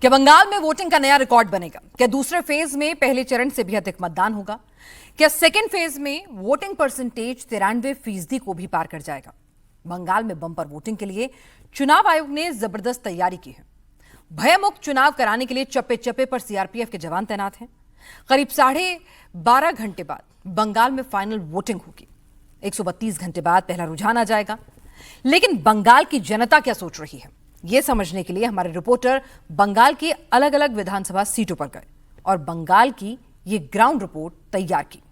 क्या बंगाल में वोटिंग का नया रिकॉर्ड बनेगा? क्या दूसरे फेज में पहले चरण से भी अधिक मतदान होगा? क्या सेकेंड फेज में वोटिंग परसेंटेज 93% को भी पार कर जाएगा? बंगाल में बम्पर वोटिंग के लिए चुनाव आयोग ने जबरदस्त तैयारी की है। भयमुक्त चुनाव कराने के लिए चप्पे चप्पे पर सीआरपीएफ के जवान तैनात हैं। करीब 12.5 घंटे बाद बंगाल में फाइनल वोटिंग होगी। 132 घंटे बाद पहला रुझान आ जाएगा। लेकिन बंगाल की जनता क्या सोच रही है, यह समझने के लिए हमारे रिपोर्टर बंगाल की अलग अलग विधानसभा सीटों पर गए और बंगाल की ये ग्राउंड रिपोर्ट तैयार की।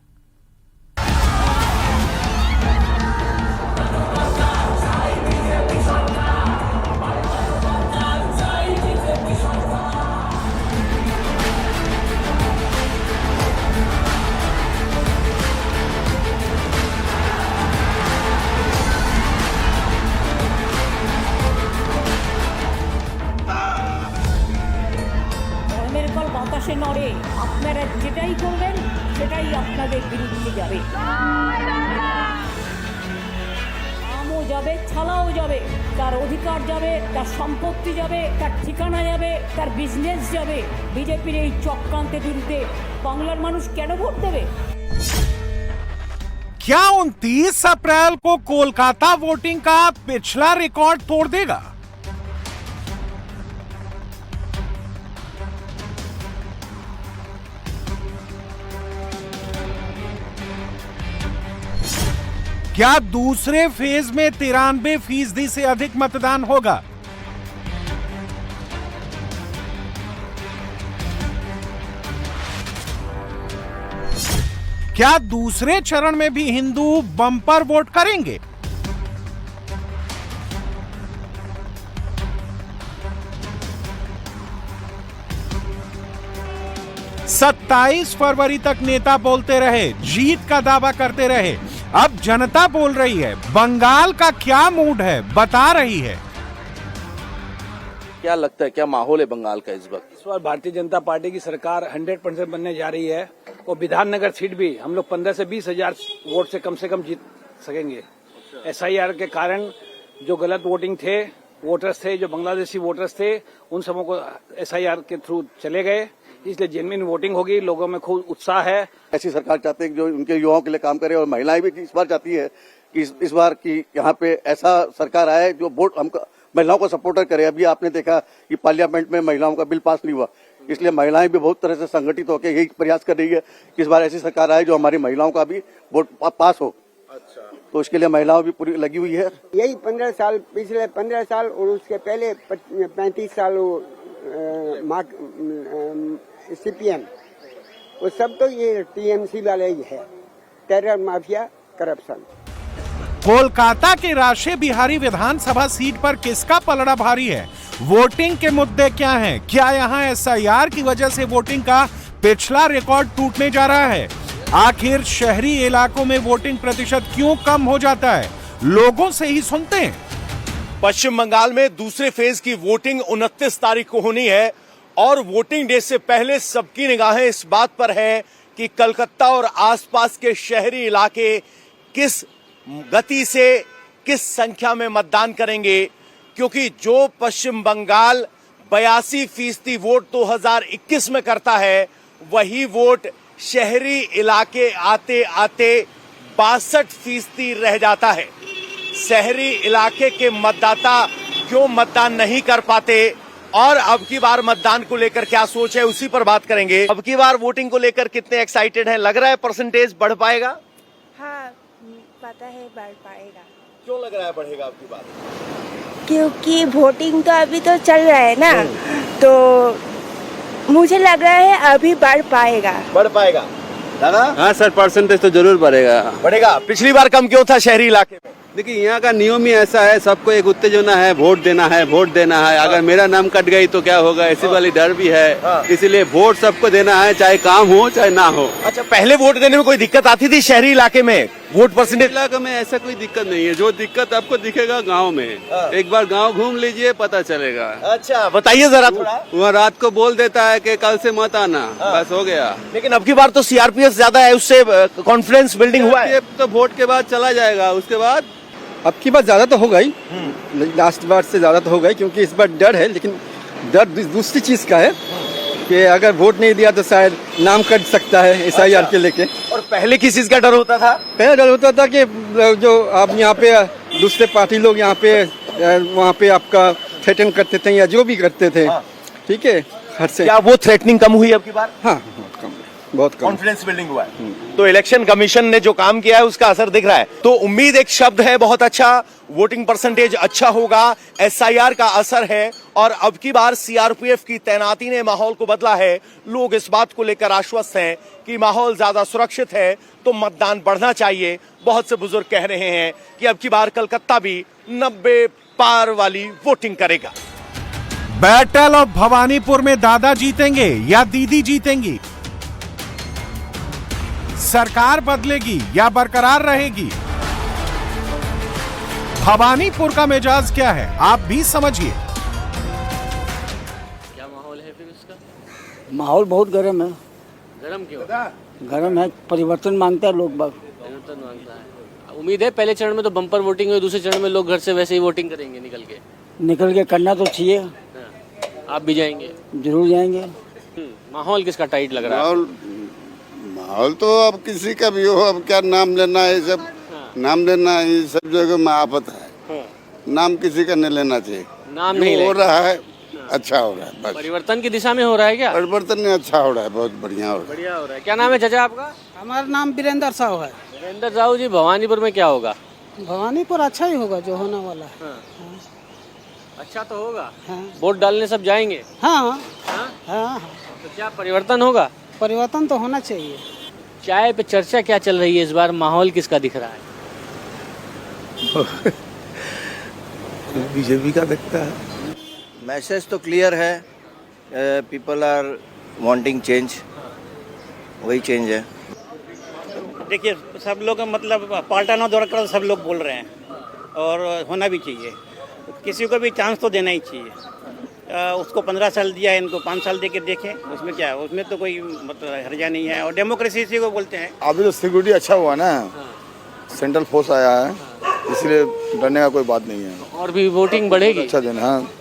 বাতাসে নড়ে আপনারা যেটাই করবেন সেটাই আপনাদের বিরুদ্ধে যাবে। আমও যাবে, ছালাও যাবে, তার অধিকার যাবে, তার সম্পত্তি যাবে, তার ঠিকানা যাবে, তার বিজনেস যাবে। বিজেপির এই চক্রান্তের বিরুদ্ধে বাংলার মানুষ কেন ভোট দেবে? क्या 29 अप्रैल को कोलकाता वोटिंग का पिछला रिकॉर्ड तोड़ देगा? क्या दूसरे फेज में 93% से अधिक मतदान होगा? क्या दूसरे चरण में भी हिंदू बम्पर वोट करेंगे? सत्ताईस फरवरी तक नेता बोलते रहे, जीत का दावा करते रहे। अब जनता बोल रही है। बंगाल का क्या मूड है, बता रही है। क्या लगता है, क्या माहौल है बंगाल का इस वक्त? इस बार भारतीय जनता पार्टी की सरकार 100% बनने जा रही है और विधाननगर सीट भी हम लोग 15 से 20 हजार वोट से कम जीत सकेंगे। एसआईआर के कारण जो गलत वोटिंग थे, वोटर्स थे, जो बांग्लादेशी वोटर्स थे, उन सबों को एसआईआर के थ्रू चले गए। इसलिए जेन्युइन वोटिंग होगी। लोगों में खूब उत्साह है। ऐसी सरकार चाहते हैं जो उनके युवाओं के लिए काम करे और महिलाएं भी इस बार चाहती है कि इस बार की यहाँ पे ऐसा सरकार आए जो वोट हम महिलाओं को सपोर्टर करे। अभी आपने देखा कि पार्लियामेंट में महिलाओं का बिल पास नहीं हुआ, इसलिए महिलाएं भी बहुत तरह से संगठित होकर यही प्रयास कर रही है कि इस बार ऐसी सरकार आए जो हमारी महिलाओं का भी वोट पास हो। अच्छा, तो इसके लिए महिलाओं भी पूरी लगी हुई है। यही 15 साल, पिछले 15 साल और उसके पहले 35 साल सीपीएम, वो सब तो ये टीएमसी वाले ही है। Terror mafia, corruption. कोलकाता के राशे बिहारी विधानसभा सीट पर किसका पलड़ा भारी है? वोटिंग के मुद्दे क्या हैं? क्या यहाँ एसआईआर की वजह से वोटिंग का पिछला रिकॉर्ड टूटने जा रहा है? आखिर शहरी इलाकों में वोटिंग प्रतिशत क्यों कम हो जाता है? लोगों से ही सुनते हैं। पश्चिम बंगाल में दूसरे फेज की वोटिंग 29 तारीख को होनी है और वोटिंग डे से पहले सबकी निगाहें इस बात पर है कि कलकत्ता और आसपास के शहरी इलाके किस गति से, किस संख्या में मतदान करेंगे, क्योंकि जो पश्चिम बंगाल 82% वोट 2021 में करता है, वही वोट शहरी इलाके आते आते 62% रह जाता है। शहरी इलाके के मतदाता क्यों मतदान नहीं कर पाते और अब की बार मतदान को लेकर क्या सोच है, उसी पर बात करेंगे। अब की बार वोटिंग को लेकर कितने एक्साइटेड हैं? लग रहा है परसेंटेज बढ़ पाएगा? हाँ, पता है बढ़ पाएगा। क्यों लग रहा है बढ़ेगा अब की बार? क्योंकि वोटिंग तो अभी तो चल रहा है ना, तो मुझे लग रहा है अभी बढ़ पाएगा। बढ़ पाएगा दादा? हाँ सर, परसेंटेज तो जरूर बढ़ेगा। बढ़ेगा। पिछली बार कम क्यों था शहरी इलाके में? देखिए, यहाँ का नियम ही ऐसा है, सबको एक उत्तेजना है, वोट देना है, वोट देना है। अगर मेरा नाम कट गई तो क्या होगा, ऐसी वाली डर भी है। इसीलिए वोट सबको देना है, चाहे काम हो चाहे ना हो। अच्छा, पहले वोट देने में कोई दिक्कत आती थी शहरी इलाके में? वोट परसेंटेज इलाके में ऐसा कोई दिक्कत नहीं है। जो दिक्कत आपको दिखेगा गाँव में, एक बार गाँव घूम लीजिए, पता चलेगा। अच्छा, बताइए जरा थोड़ा। वहाँ रात को बोल देता है कि कल से मत आना, बस हो गया। लेकिन अब की बार तो सीआरपीएफ ज्यादा है, उससे कॉन्फिडेंस बिल्डिंग हुआ है। तो वोट के बाद चला जाएगा, उसके बाद अब की बार ज्यादा तो होगा ही, लास्ट बार से ज्यादा तो होगा ही, क्योंकि इस बार डर है। लेकिन डर दूसरी चीज का है कि अगर वोट नहीं दिया तो शायद नाम कट सकता है SIR के लेके। और पहले किस चीज का डर होता था? पहले डर होता था कि जो आप यहाँ पे दूसरे पार्टी लोग यहाँ पे वहाँ पे आपका थ्रेटन करते थे या जो भी करते थे, ठीक है, हर से। क्या वो थ्रेटनिंग कम हुई अब की बार? हाँ, बहुत कम कॉन्फिडेंस बिल्डिंग हुआ है। तो इलेक्शन कमीशन ने जो काम किया है उसका असर दिख रहा है। तो उम्मीद एक शब्द है बहुत अच्छा, वोटिंग परसेंटेज अच्छा होगा, SIR का असर है और अब की बार CRPF की तैनाती ने माहौल को बदला है। लोग इस बात को लेकर आश्वस्त हैं कि माहौल ज्यादा सुरक्षित है तो मतदान बढ़ना चाहिए। बहुत से बुजुर्ग कह रहे हैं कि अब की बार कलकत्ता भी 90 पार वाली वोटिंग करेगा। बैटल ऑफ भवानीपुर में दादा जीतेंगे या दीदी जीतेंगी? सरकार बदलेगी या बरकरार रहेगी? भवानीपुर का मिजाज क्या है, आप भी समझिए। क्या माहौल है फिर इसका? माहौल बहुत गर्म है। गरम क्यों? गर्म है, परिवर्तन मांगता है लोग बाग। परिवर्तन मांगता है। उम्मीद है पहले चरण में तो बम्पर वोटिंग हुई, दूसरे चरण में लोग घर से वैसे ही वोटिंग करेंगे निकल के करना तो चाहिए। हाँ। आप भी जाएंगे? जरूर जाएंगे। माहौल किसका टाइट लग रहा है? माहौल तो अब किसी का भी हो, अब क्या नाम लेना है, सब नाम लेना ये सब जगह में आफत है। नाम किसी का नहीं लेना चाहिए। नाम नहीं हो रहा है, अच्छा हो रहा है, बस परिवर्तन की दिशा में हो रहा है क्या? परिवर्तन अच्छा हो रहा है, बहुत बढ़िया हो रहा है। बढ़िया हो रहा है। क्या नाम है चाचा आपका? हमारा नाम वीरेंद्र साहू है। वीरेंद्र साहू जी, भवानीपुर में क्या होगा? भवानीपुर अच्छा ही होगा जो होने वाला है। हाँ। अच्छा तो होगा। हाँ। वोट डालने सब जाएंगे? हाँ हाँ? हाँ, तो क्या परिवर्तन होगा? परिवर्तन तो होना चाहिए। चाय पे चर्चा क्या चल रही है इस बार, माहौल किसका दिख रहा है? बीजेपी का दिखता है। मैसेज तो क्लियर है, पीपल आर वांटिंग चेंज, वही चेंज है। देखिए सब लोग मतलब पलटाना दौड़ कर सब लोग बोल रहे हैं और होना भी चाहिए, किसी को भी चांस तो देना ही चाहिए। उसको 15 साल दिया है, इनको 5 साल दे के देखें, उसमें क्या है, उसमें तो कोई मतलब हर्जा नहीं है और डेमोक्रेसी इसी को बोलते हैं। अभी तो सिक्योरिटी अच्छा हुआ ना, सेंट्रल फोर्स आया है, इसलिए डरने का कोई बात नहीं है। और भी वोटिंग बढ़ेगी? अच्छा देना, हाँ,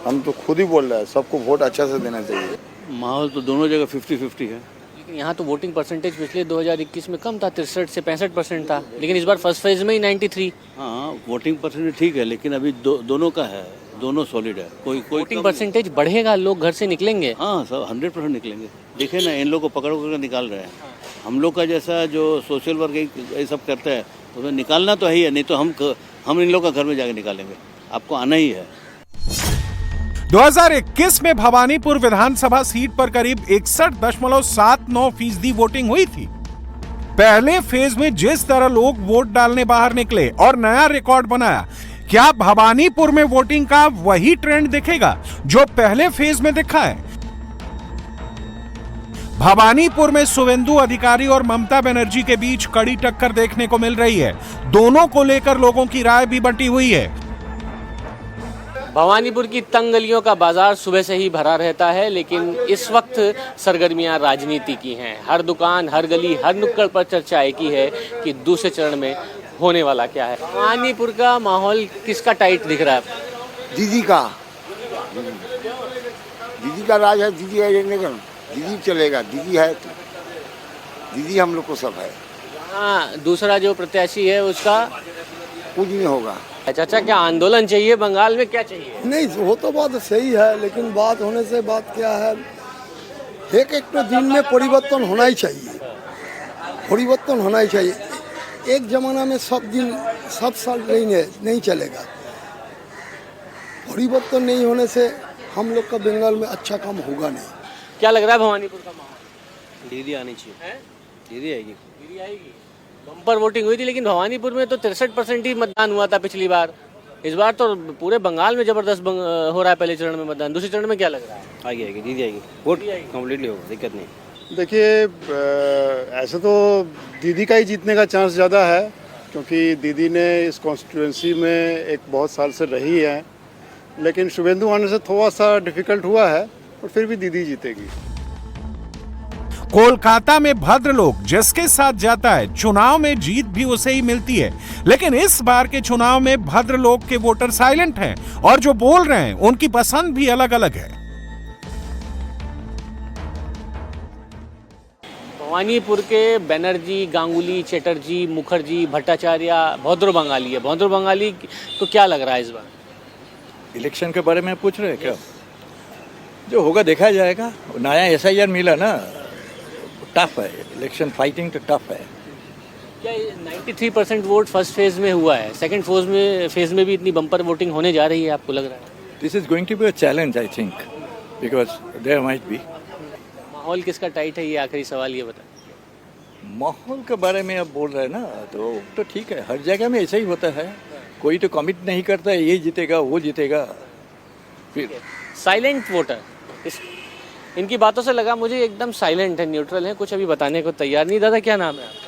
हम तो खुद ही बोल रहे हैं, सबको वोट अच्छा से देना चाहिए। माहौल तो दोनों जगह 50-50 है। लेकिन यहाँ तो वोटिंग परसेंटेज पिछले 2021 में कम था, 63 से 65% था, लेकिन इस बार फर्स्ट फेज में ही 93। हाँ, वोटिंग परसेंटेज ठीक है, लेकिन अभी दोनों का है, दोनों सॉलिड है। कोई वोटिंग परसेंटेज बढ़ेगा, लोग घर से निकलेंगे। हाँ, सब 100% निकलेंगे। देखे ना, इन लोग को पकड़ कर निकाल रहे हैं। हम लोग का जैसा जो सोशल वर्क ये सब करता है, उसमें निकालना तो है ही है, नहीं तो हम इन लोग का घर में जाके निकालेंगे। आपको आना ही है। 2021 में भवानीपुर विधानसभा सीट पर करीब 61.79% वोटिंग हुई थी। पहले फेज में जिस तरह लोग वोट डालने बाहर निकले और नया रिकॉर्ड बनाया, क्या भवानीपुर में वोटिंग का वही ट्रेंड दिखेगा जो पहले फेज में दिखा है? भवानीपुर में शुवेंदु अधिकारी और ममता बनर्जी के बीच कड़ी टक्कर देखने को मिल रही है। दोनों को लेकर लोगों की राय भी बंटी हुई है। भवानीपुर की तंग गलियों का बाजार सुबह से ही भरा रहता है, लेकिन इस वक्त सरगर्मियां राजनीति की हैं। हर दुकान, हर गली, हर नुक्कड़ पर चर्चा एक ही है कि दूसरे चरण में होने वाला क्या है। भवानीपुर का माहौल किसका टाइट दिख रहा है? दीदी का राज है, दीदी है, दीदी चलेगा, दीदी है, दीदी हम लोग को सब है। हाँ, दूसरा जो प्रत्याशी है उसका कुछ नहीं होगा। चाचा, क्या आंदोलन चाहिए बंगाल में, क्या चाहिए? नहीं, वो तो बात सही है, लेकिन बात होने से बात क्या है, एक तो दिन में परिवर्तन होना ही चाहिए, परिवर्तन होना ही चाहिए। एक जमाना में सब दिन सब साल नहीं चलेगा। परिवर्तन नहीं होने से हम लोग का बंगाल में अच्छा काम होगा नहीं। क्या लग रहा है भवानीपुर का माहौल? दीदी आनी चाहिए। दीदी आएगी। दीदी आएगी। बम्पर वोटिंग हुई थी, लेकिन भवानीपुर में तो 63% ही मतदान हुआ था पिछली बार। इस बार तो पूरे बंगाल में जबरदस्त हो रहा है पहले चरण में मतदान। दूसरे चरण में क्या लग रहा है? आएगी, दीदी आएगी, वोट कम्प्लीटली होगा, दिक्कत नहीं। देखिए, ऐसे तो दीदी का ही जीतने का चांस ज़्यादा है, क्योंकि दीदी ने इस कॉन्स्टिट्यूएंसी में एक बहुत साल से रही है, लेकिन शुभेंदु आने से थोड़ा सा डिफिकल्ट हुआ है, और फिर भी दीदी जीतेगी। कोलकाता में भद्र लोग जिसके साथ जाता है, चुनाव में जीत भी उसे ही मिलती है। लेकिन इस बार के चुनाव में भद्र लोग के वोटर साइलेंट हैं और जो बोल रहे हैं उनकी पसंद भी अलग अलग है। भवानीपुर के बनर्जी, गांगुली, चटर्जी, मुखर्जी, भट्टाचार्य, भौद्रो बंगाली है। भौद्रो बंगाली को क्या लग रहा है इस बार? इलेक्शन के बारे में पूछ रहे हैं क्या? जो होगा देखा जाएगा। नया SIR मिला ना, टफ है इलेक्शन, फाइटिंग तो टफ है। क्या 93% वोट फर्स्ट फेज में हुआ है, सेकंड फेज में भी इतनी बम्पर वोटिंग होने जा रही है, आपको लग रहा है? This is going to be a challenge I think, because there might be. माहौल किसका टाइट है, ये आखिरी सवाल ये बताएं। माहौल के बारे में अब बोल रहे हैं ना, तो ठीक है, हर जगह में ऐसा ही होता है। कोई तो कमिट नहीं करता है ये जीतेगा वो जीतेगा। फिर साइलेंट वोटर, इनकी बातों से लगा मुझे एकदम साइलेंट है, न्यूट्रल है, कुछ अभी बताने को तैयार नहीं। दादा क्या नाम है आपका?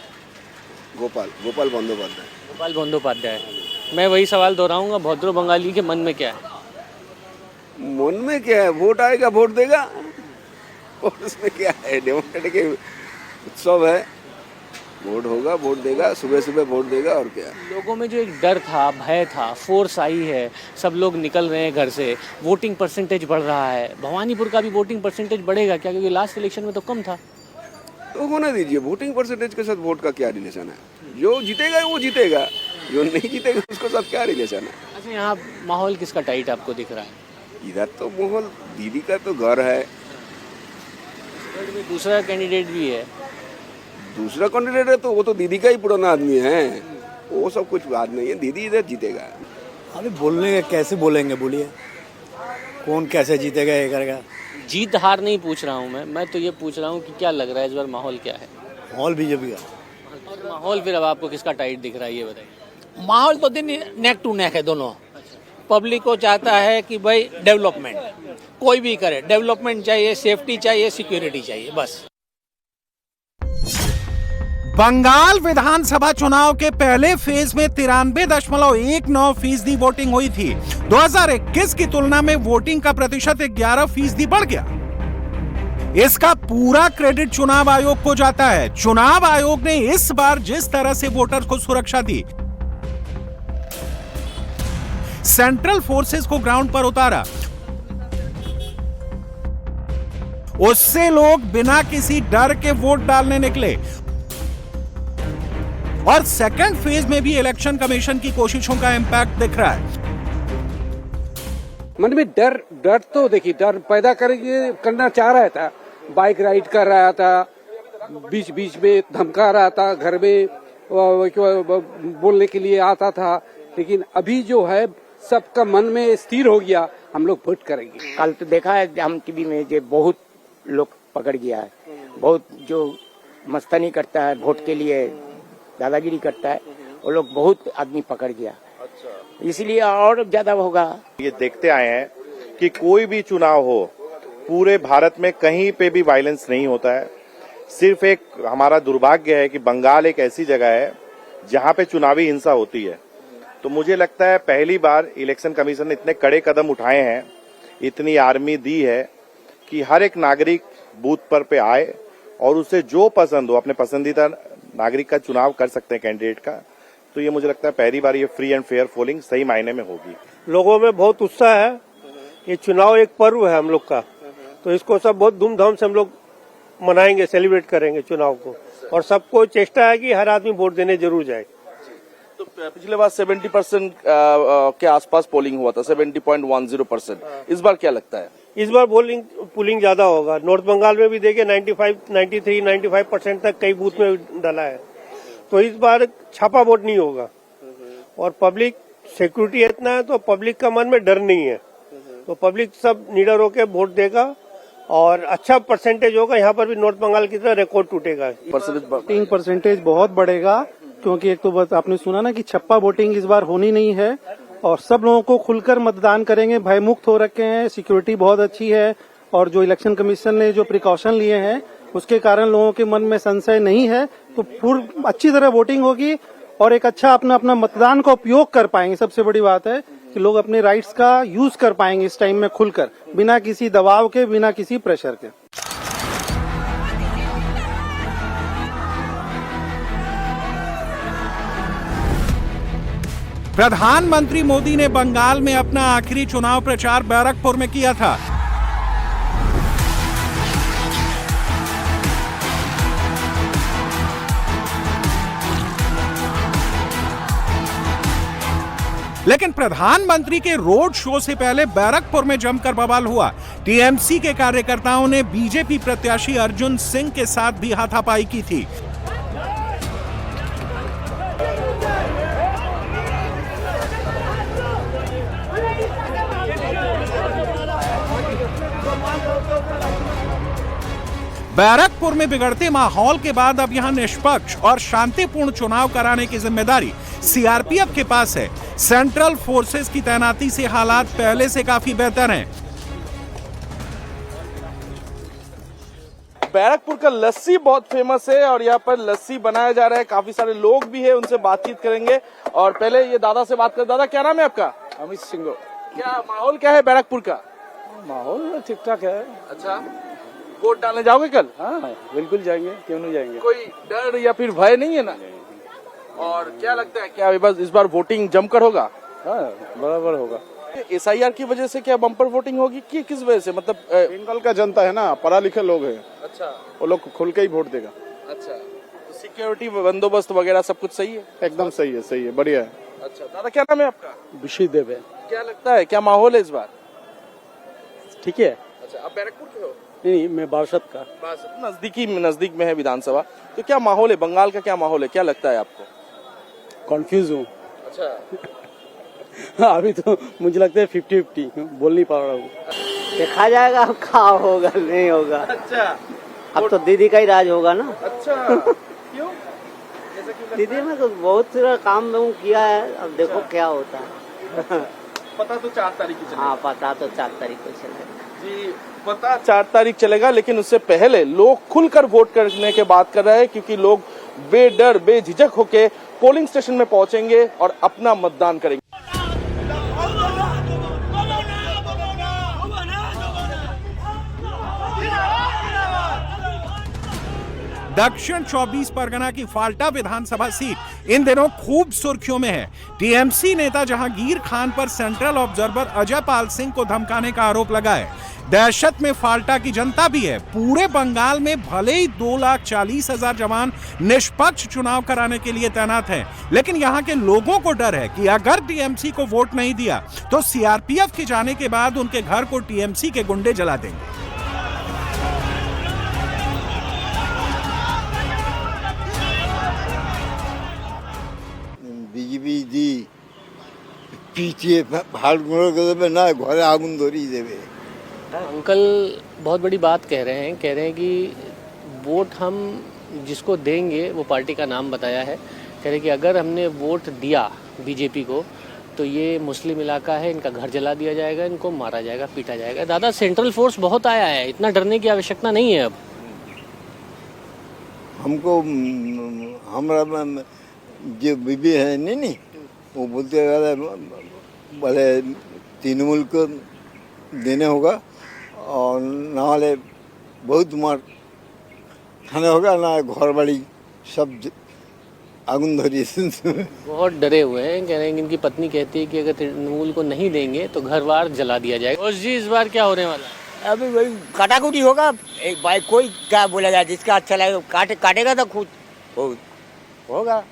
गोपाल बंदोपाध्याय। गोपाल बंदोपाध्याय। मैं वही सवाल दोहराऊंगा, भौद्रो बंगाली के मन में क्या है? मन में क्या है? वोट आएगा वोट देगा, और उसमें क्या है, डेमोक्रेटिक उत्सव है। वोट होगा वोट देगा, सुबह सुबह वोट देगा, और क्या। लोगों में जो एक डर था, भय था, फोर्स आई है, सब लोग निकल रहे हैं घर से, वोटिंग परसेंटेज बढ़ रहा है। भवानीपुर का भी वोटिंग परसेंटेज बढ़ेगा क्या? क्योंकि लास्ट इलेक्शन में तो कम था। तो होने दीजिए, वोटिंग परसेंटेज के साथ वोट का क्या रिलेशन है? जो जीतेगा वो जीतेगा, जो नहीं जीतेगा उसके साथ क्या रिलेशन है? अच्छा, यहाँ माहौल किसका टाइट आपको दिख रहा है? इधर तो माहौल दीदी का तो घर है। दूसरा कैंडिडेट भी है। दूसरा कैंडिडेट है तो वो तो दीदी का ही पुराना आदमी है, वो सब कुछ बात नहीं है। दीदी इधर जीतेगा। अभी बोलने कैसे बोलेंगे, बोलिए कौन कैसे जीतेगा ये करेगा? जीत हार नहीं पूछ रहा हूँ मैं तो ये पूछ रहा हूँ कि क्या लग रहा है इस बार माहौल क्या है? माहौल बीजेपी का। और माहौल फिर अब आपको किसका टाइट दिख रहा है ये बताइए। माहौल तो दिन नेक टू नेक है दोनों। पब्लिक को चाहता है कि भाई डेवलपमेंट, कोई भी करे डेवलपमेंट चाहिए, सेफ्टी चाहिए, सिक्योरिटी चाहिए, बस। बंगाल विधानसभा चुनाव के पहले फेज में 93.19% वोटिंग हुई थी। 2021 की तुलना में वोटिंग का प्रतिशत 11% बढ़ गया। इसका पूरा क्रेडिट चुनाव आयोग को जाता है। चुनाव आयोग ने इस बार जिस तरह से वोटर को सुरक्षा दी, सेंट्रल फोर्सेस को ग्राउंड पर उतारा, उससे लोग बिना किसी डर के वोट डालने निकले। और सेकंड फेज में भी इलेक्शन कमीशन की कोशिशों का इंपैक्ट दिख रहा है। मन में डर तो देखिए, डर पैदा करना चाह रहा था। बाइक राइड कर रहा था, बीच बीच में धमका रहा था, घर में बोलने के लिए आता था। लेकिन अभी जो है सबका मन में स्थिर हो गया, हम लोग वोट करेंगे। कल तो देखा है हम टीवी में, जो बहुत लोग पकड़ गया है, बहुत जो मस्तानी करता है वोट के लिए, दादागिरी करता है, वो लोग बहुत आदमी पकड़ गया। इसलिए और ज्यादा होगा। ये देखते आए हैं कि कोई भी चुनाव हो, पूरे भारत में कहीं पे भी वायलेंस नहीं होता है। सिर्फ एक हमारा दुर्भाग्य है कि बंगाल एक ऐसी जगह है जहां पे चुनावी हिंसा होती है। तो मुझे लगता है पहली बार इलेक्शन कमीशन ने इतने कड़े कदम उठाए हैं, इतनी आर्मी दी है कि हर एक नागरिक बूथ पर पे आए और उसे जो पसंद हो अपने पसंदीदा नागरिक का चुनाव कर सकते हैं, कैंडिडेट का। तो ये मुझे लगता है पहली बार ये फ्री एंड फेयर पोलिंग सही मायने में होगी। लोगों में बहुत उत्साह है। ये चुनाव एक पर्व है हम लोग का, तो इसको सब बहुत धूमधाम से हम लोग मनाएंगे, सेलिब्रेट करेंगे चुनाव को। और सबको चेष्टा है कि हर आदमी वोट देने जरूर जाए। तो पिछले बार 70% के आसपास पोलिंग हुआ था, 70.10%। इस बार क्या लगता है? इस बार पोलिंग ज्यादा होगा। नॉर्थ बंगाल में भी देखिए 93-95% तक कई बूथ में डाला है। तो इस बार छापा वोट नहीं होगा और पब्लिक सिक्योरिटी इतना है, तो पब्लिक का मन में डर नहीं है। तो पब्लिक सब निडर होकर वोट देगा और अच्छा परसेंटेज होगा। यहाँ पर भी नॉर्थ बंगाल की तरह रिकॉर्ड टूटेगा। वोटिंग परसेंटेज बहुत बढ़ेगा, क्योंकि एक तो बस आपने सुना ना कि छप्पा वोटिंग इस बार होनी नहीं है और सब लोगों को खुलकर मतदान करेंगे, भयमुक्त हो रखे हैं, सिक्योरिटी बहुत अच्छी है। और जो इलेक्शन कमीशन ने जो प्रिकॉशन लिए हैं उसके कारण लोगों के मन में संशय नहीं है। तो पूरी अच्छी तरह वोटिंग होगी और एक अच्छा अपना मतदान का उपयोग कर पाएंगे। सबसे बड़ी बात है कि लोग अपने राइट्स का यूज कर पाएंगे इस टाइम में खुलकर, बिना किसी दबाव के, बिना किसी प्रेशर के। प्रधानमंत्री मोदी ने बंगाल में अपना आखिरी चुनाव प्रचार बैरकपुर में किया था। लेकिन प्रधानमंत्री के रोड शो से पहले बैरकपुर में जमकर बवाल हुआ। टीएमसी के कार्यकर्ताओं ने बीजेपी प्रत्याशी अर्जुन सिंह के साथ भी हाथापाई की थी। बैरकपुर में बिगड़ते माहौल के बाद अब यहां निष्पक्ष और शांतिपूर्ण चुनाव कराने की जिम्मेदारी सीआरपीएफ के पास है। सेंट्रल फोर्सेस की तैनाती से हालात पहले से काफी बेहतर हैं। बैरकपुर का लस्सी बहुत फेमस है और यहाँ पर लस्सी बनाया जा रहा है। काफी सारे लोग भी है, उनसे बातचीत करेंगे। और पहले ये दादा से बात कर। दादा, क्या नाम है आपका? अमित सिंह। क्या माहौल क्या है बैरकपुर का? माहौल ठीक ठाक है। अच्छा, वोट डालने जाओगे कल? हाँ बिल्कुल जाएंगे, क्यों नहीं जाएंगे। कोई डर या फिर भय नहीं है ना? और क्या लगता है, क्या इस बार वोटिंग जमकर होगा? हाँ बराबर होगा। एसआईआर की वजह से क्या बम्पर वोटिंग होगी कि किस वजह से? मतलब बंगाल का जनता है ना, पढ़ा लिखे लोग है। अच्छा, वो लोग खुल के ही वोट देगा। अच्छा, तो सिक्योरिटी बंदोबस्त वगैरह सब कुछ सही है? एकदम सही है, सही है, बढ़िया है। अच्छा दादा, क्या नाम है आपका? विशी देव है। क्या लगता है, क्या माहौल है इस बार? ठीक है। अच्छा, आप बैरकपुर के हो? नहीं, मैं बासठ का। नजदीक में है विधानसभा। तो क्या माहौल है बंगाल का, क्या माहौल है, क्या लगता है आपको? कंफ्यूज हूँ। अच्छा, अभी तो मुझे लगता है 50-50, बोल नहीं पा रहा हूँ। देखा जाएगा अब क्या होगा नहीं होगा। अच्छा, अब तो दीदी का ही राज होगा ना। अच्छा क्यों? दीदी ने तो बहुत सारा काम किया है, अब देखो क्या होता है। पता तो 4 तारीख की चलेगा। हाँ, पता तो 4 तारीख को चलेगा जी, पता 4 तारीख चलेगा। लेकिन उससे पहले लोग खुलकर वोट करने के बात कर रहे हैं, क्योंकि लोग बेडर बेझिझक होके पोलिंग स्टेशन में पहुंचेंगे और अपना मतदान करेंगे। दक्षिण 24 परगना की फाल्टा विधानसभा सीट इन दिनों खूब सुर्खियों में है। टीएमसी नेता जहांगीर खान पर सेंट्रल ऑब्जर्वर अजय पाल सिंह को धमकाने का आरोप लगा है। दहशत में फाल्टा की जनता भी है। पूरे बंगाल में भले ही 2,40,000 जवान निष्पक्ष चुनाव कराने के लिए तैनात हैं, लेकिन यहां के लोगों को डर है कि अगर टीएमसी को वोट नहीं दिया तो सीआरपीएफ के जाने के बाद उनके घर को टीएमसी के गुंडे जला देंगे। বিজেপি দি পিছিয়ে ভাড় গুঁড়ো করে দেবে না, ঘরে আগুন ধরিয়ে দেবে। अंकल बहुत बड़ी बात कह रहे हैं कि वोट हम जिसको देंगे वो पार्टी का नाम बताया है। कह रहे कि अगर हमने वोट दिया बीजेपी को तो ये मुस्लिम इलाका है, इनका घर जला दिया जाएगा, इनको मारा जाएगा, पीटा जाएगा। दादा, सेंट्रल फोर्स बहुत आया है, इतना डरने की आवश्यकता नहीं है अब। हमको हमारा जो बीबी है नहीं वो बोलते बोले तृणमूल को देने होगा और नाले बहुत मार खाने होगा ना, घर बाड़ी सब आगुन धरी। बहुत डरे हुए हैं, कह रहे हैं कि इनकी पत्नी कहती है कि अगर तृणमूल को नहीं देंगे तो घर बार जला दिया जाएगा। और जी, इस बार क्या होने वाला है? अभी वही काटाकुटी होगा। एक भाई कोई क्या बोला जाए, जिसका अच्छा लगेगा काटेगा तो खुद होगा।